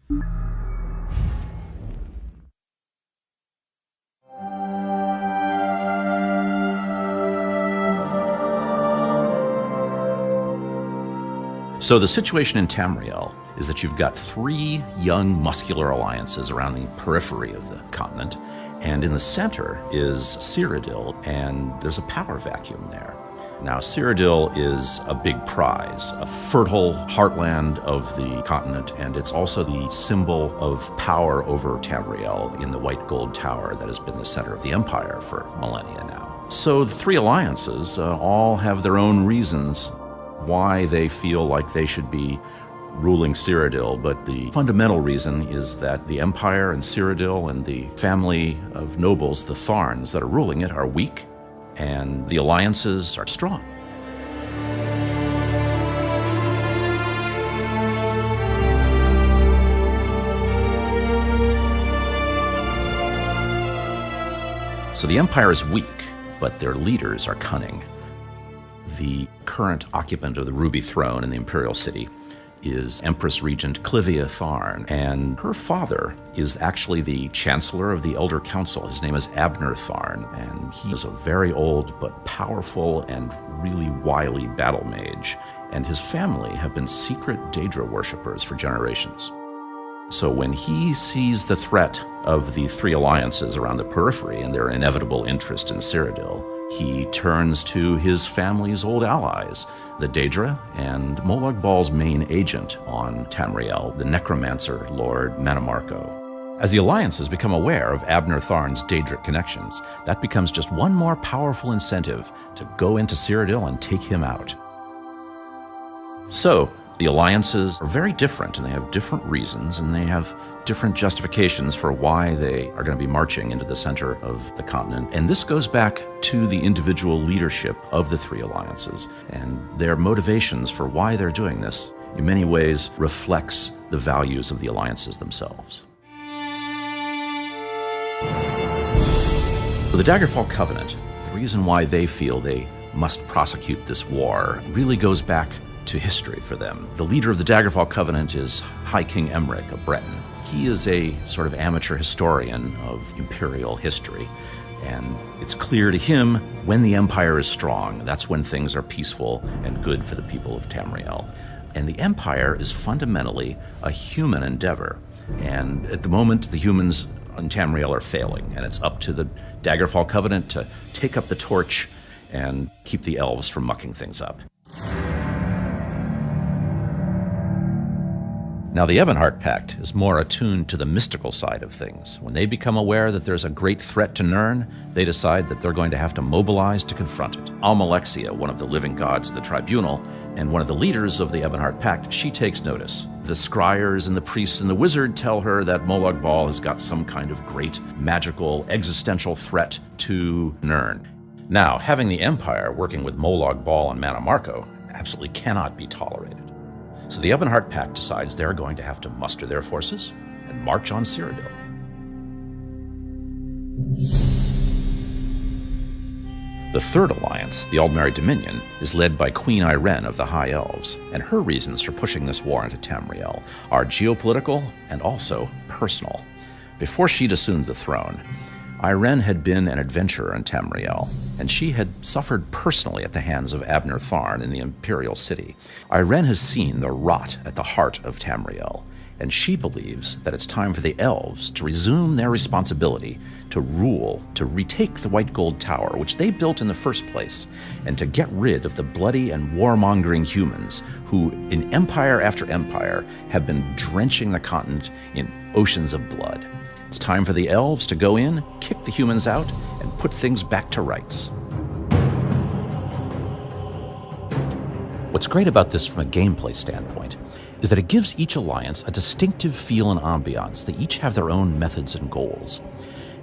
So the situation in Tamriel is that you've got three young muscular alliances around the periphery of the continent, and in the center is Cyrodiil, and there's a power vacuum there. Now, Cyrodiil is a big prize, a fertile heartland of the continent, and it's also the symbol of power over Tamriel in the white gold tower that has been the center of the empire for millennia now. So the three alliances all have their own reasons why they feel like they should be ruling Cyrodiil, but the fundamental reason is that the empire and Cyrodiil and the family of nobles, the Tharns that are ruling it, are weak, and the alliances are strong. So the empire is weak, but their leaders are cunning. The current occupant of the Ruby Throne in the Imperial City is Empress Regent Clivia Tharn, and her father is actually the Chancellor of the Elder Council. His name is Abner Tharn, and he is a very old but powerful and really wily battle mage, and his family have been secret Daedra worshippers for generations. So when he sees the threat of the three alliances around the periphery and their inevitable interest in Cyrodiil, he turns to his family's old allies, the Daedra, and Molag Bal's main agent on Tamriel, the necromancer Lord Manamarco. As the alliances become aware of Abner Tharn's Daedric connections, that becomes just one more powerful incentive to go into Cyrodiil and take him out. So, the alliances are very different, and they have different reasons, and they have different justifications for why they are going to be marching into the center of the continent. And this goes back to the individual leadership of the three alliances, and their motivations for why they're doing this in many ways reflects the values of the alliances themselves. For the Daggerfall Covenant, the reason why they feel they must prosecute this war really goes back to history for them. The leader of the Daggerfall Covenant is High King Emric of Breton. He is a sort of amateur historian of imperial history, and it's clear to him when the empire is strong, that's when things are peaceful and good for the people of Tamriel. And the empire is fundamentally a human endeavor, and at the moment the humans in Tamriel are failing, and it's up to the Daggerfall Covenant to take up the torch and keep the elves from mucking things up. Now, the Ebonheart Pact is more attuned to the mystical side of things. When they become aware that there's a great threat to Nirn, they decide that they're going to have to mobilize to confront it. Almalexia, one of the living gods of the tribunal, and one of the leaders of the Ebonheart Pact, she takes notice. The scryers and the priests and the wizard tell her that Molag Bal has got some kind of great, magical, existential threat to Nirn. Now, having the Empire working with Molag Bal and Manamarco absolutely cannot be tolerated. So the Ebonheart Pact decides they're going to have to muster their forces and march on Cyrodiil. The Third Alliance, the Aldmeri Dominion, is led by Queen Irene of the High Elves, and her reasons for pushing this war into Tamriel are geopolitical and also personal. Before she'd assumed the throne, Irene had been an adventurer in Tamriel, and she had suffered personally at the hands of Abner Tharn in the Imperial City. Irene has seen the rot at the heart of Tamriel, and she believes that it's time for the elves to resume their responsibility to rule, to retake the White Gold Tower, which they built in the first place, and to get rid of the bloody and warmongering humans who, in empire after empire, have been drenching the continent in oceans of blood. It's time for the elves to go in, kick the humans out, and put things back to rights. What's great about this from a gameplay standpoint is that it gives each alliance a distinctive feel and ambiance. They each have their own methods and goals.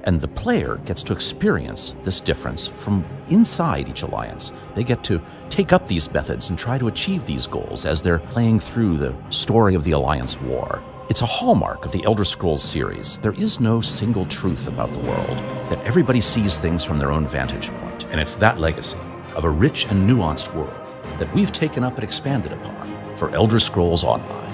And the player gets to experience this difference from inside each alliance. They get to take up these methods and try to achieve these goals as they're playing through the story of the Alliance War. It's a hallmark of the Elder Scrolls series. There is no single truth about the world, that everybody sees things from their own vantage point. And it's that legacy of a rich and nuanced world that we've taken up and expanded upon for Elder Scrolls Online.